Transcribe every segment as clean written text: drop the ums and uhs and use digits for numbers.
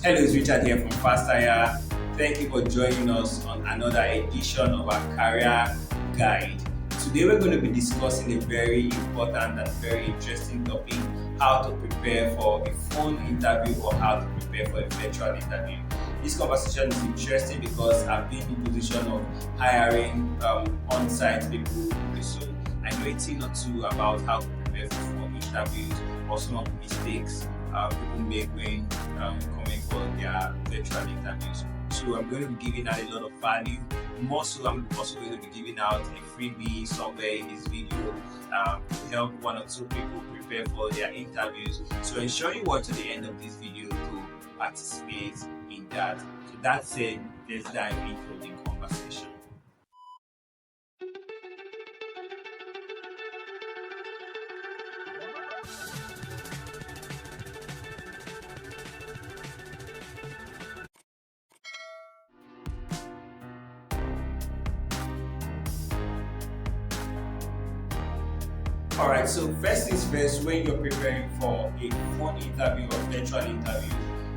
Hello, it's Richard here from Fasthire. Thank you for joining us on another edition of our career guide. Today we're going to be discussing a very important and very interesting topic: how to prepare for a phone interview or how to prepare for a virtual interview. This conversation is interesting because I've been in position of hiring on-site people pretty soon. I know a thing or two about how to prepare for phone interviews or some of the mistakes people make when coming for their virtual interviews. So I'm going to be giving out a lot of value. More so, I'm also going to be giving out a freebie somewhere in this video to help one or two people prepare for their interviews. So ensure you watch to the end of this video to participate in that. So that said, let's dive into the conversation. Alright, so first things first, when you're preparing for a phone interview or virtual interview,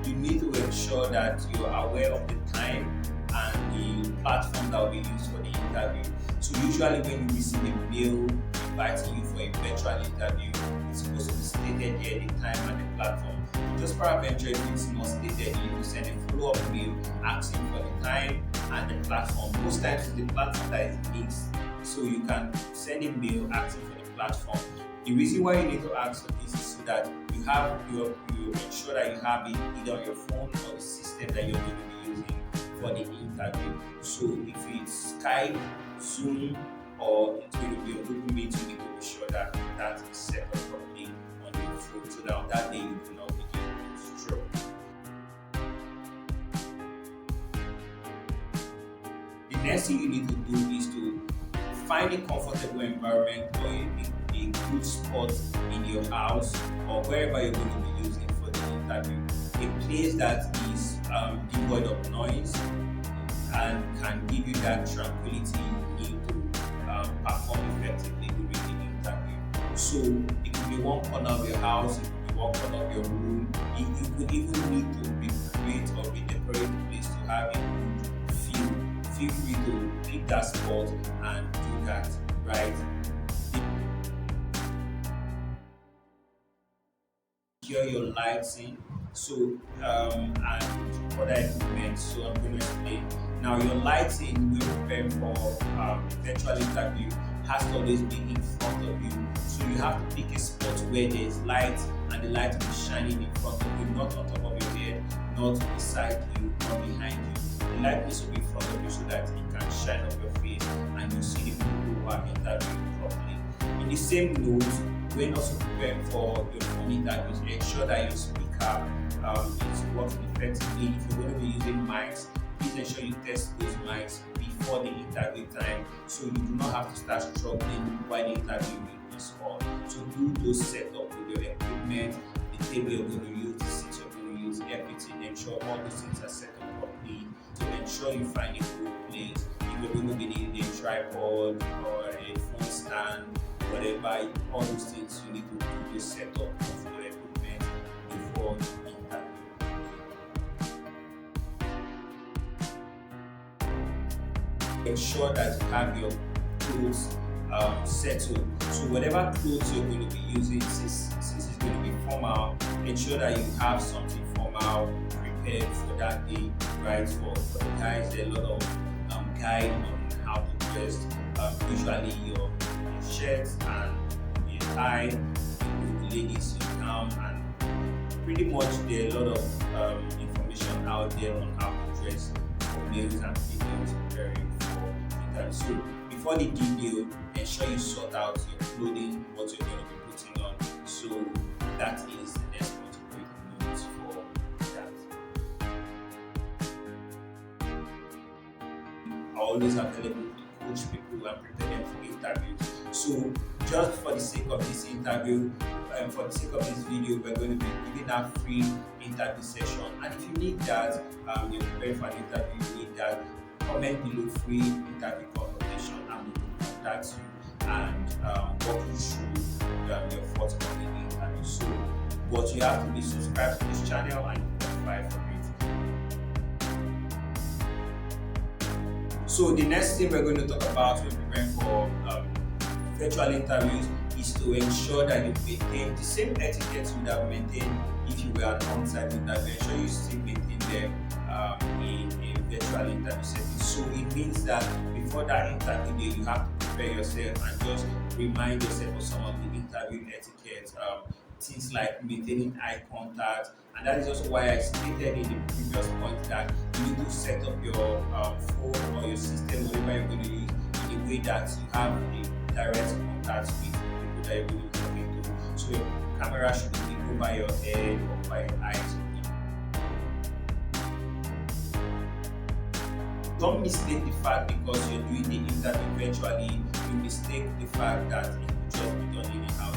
you need to ensure that you're aware of the time and the platform that will be used for the interview. So usually when you receive a mail inviting you for a virtual interview, it's supposed to be stated here the time and the platform. Just peradventure, if it's not stated, you need to send a follow-up mail asking for the time and the platform. Most times it's the platform that is mixed, so you can send a mail asking for the platform. The reason why you need to ask for this is so that you ensure that you have it either on your phone or the system that you're going to be using for the interview. So if it's Skype, Zoom, or it's going to be a Google Meet, you need to be sure that that is set up properly on your phone so that on that day you do not begin to struggle. The next thing you need to do is to find a comfortable environment or a good spot in your house or wherever you're going to be using for the interview. A place that is devoid of noise and can give you that tranquility you need to perform effectively during the interview. So it could be one corner of your house, it could be one corner of your room. You could even need to recreate or redecorate the place to have a good feel. Feel free to pick that spot and do that, right? Secure your lighting, so and other equipment. So I'm going to explain. Now, your lighting when preparing for virtual interview has to always be in front of you. So you have to pick a spot where there is light and the light will be shining in front of you, not on top of your head, not beside you, not behind you. The light needs to be in front of you so that it can shine on your face and you see the people who are interviewing properly. In the same note, when also preparing for your phone interviews, ensure that your speaker is working effectively. If you're going to be using mics, please ensure you test those mics before the interview time so you do not have to start struggling while the interview is on. So do those setup with your equipment, the table you're going to use, the seats you're going to use, everything. Ensure all those things are set up properly to ensure you find a good place. If you're going to be needing a tripod or a phone stand, whatever, all those things you need to do the setup of your equipment before the interview. Ensure that you have your clothes settled. So whatever clothes you're going to be using, since it's going to be formal, ensure that you have something formal prepared for that day, right? For the guys, there are a lot of guide on how to dress. Usually your shirt and a tie, with the ladies in town, and pretty much there are a lot of information out there on how to dress for males and females preparing for interview. So before the detail, ensure you sort out your clothing, what you're going to be putting on. So that is the next point of note for that. I'm always available to coach people and prepare them for interviews. So just for the sake of this interview, for the sake of this video, we're going to be giving out free interview session. And if you need that, you're preparing for an interview, you need that, comment below free interview consultation and we will contact you and walk you through your forthcoming interview. So, but you have to be subscribed to this channel and notified for it. So the next thing we're going to talk about when preparing for virtual interviews is to ensure that you maintain the same etiquette you would have maintained if you were an on-site interview. Ensure you still maintain them in a virtual interview setting. So it means that before that interview day, you have to prepare yourself and just remind yourself of some of the interview etiquette. Things like maintaining eye contact, and that is also why I stated in the previous point that you need to set up your phone or your system, whatever you're going to use, in a way that you have a direct contact with the people that you're going to be talking to. So your camera should be over your head or by your eyes. Don't mistake the fact because you're doing the interview virtually, you mistake the fact that it will just be done anyhow.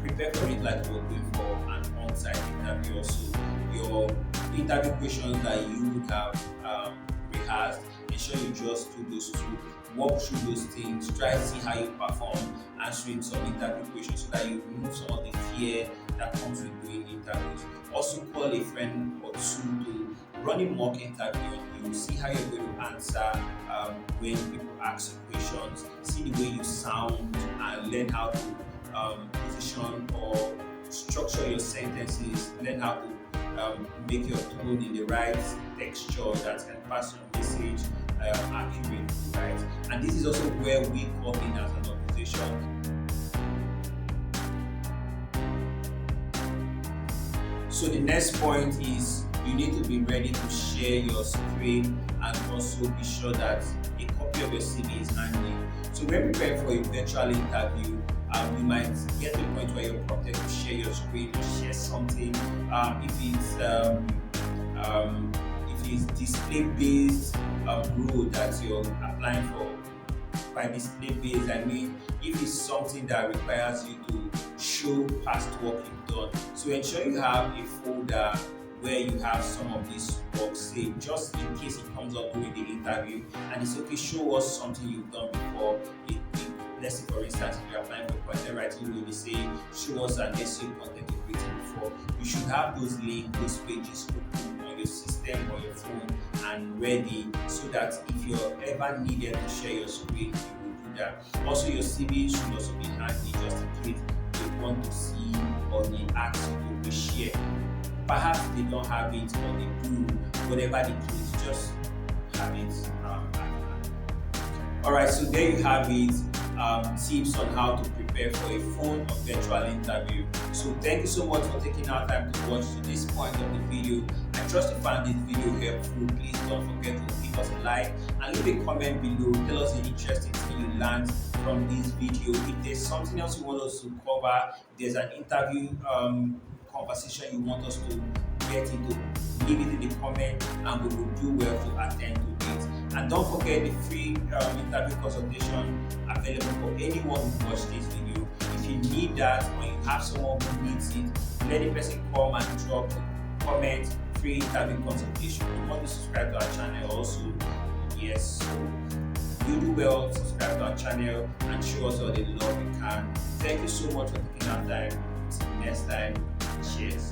Prepare for it like you're going for an on-site interview. Also, your interview questions that you would have rehearsed, ensure you just do those two. Walk through those things, try to see how you perform answering some interview questions so that you remove some of the fear that comes with doing interviews. Also, call a friend or two to run a mock interview on you, see how you're going to answer when people ask you questions, see the way you sound, and learn how to position or structure your sentences, learn how to make your tone in the right texture that can pass your message accurately, right? And this is also where we come in as an organization. So the next point is you need to be ready to share your screen and also be sure that a copy of your CV is handy. So when preparing for a virtual interview, you might get to a point where you're prompted to share your screen or share something. If it's display-based role that you're applying for. By display-based, I mean if it's something that requires you to show past work you've done. So ensure you have a folder where you have some of this work saved, just in case it comes up during the interview. And it's okay, show us something you've done before. Let's say, for instance, if you're applying for content writing, you will say, show us an essay content you've written before. You should have those links, those pages open on your system or your phone and ready, so that if you're ever needed to share your screen, you will do that. Also, your CV should also be handy, just in case they want to see or they ask you to share. Perhaps they don't have it or they do, whatever the case, just have it at hand. Alright, so there you have it. Tips on how to prepare for a phone or virtual interview. So thank you so much for taking our time to watch to this point of the video. I trust you found this video helpful. Please don't forget to give us a like and leave a comment below. Tell us the interesting thing you learned from this video. If there's something else you want us to cover, if there's an interview conversation you want us to get into, leave it in the comment and we will do well to attend to it. And don't forget the free interview consultation available for anyone who watched this video. If you need that or you have someone who needs it, let the person come and drop a comment. Free interview consultation. You want to subscribe to our channel also? Yes. So you do well, subscribe to our channel and show us all the love you can. Thank you so much for taking our time. Until next time, cheers.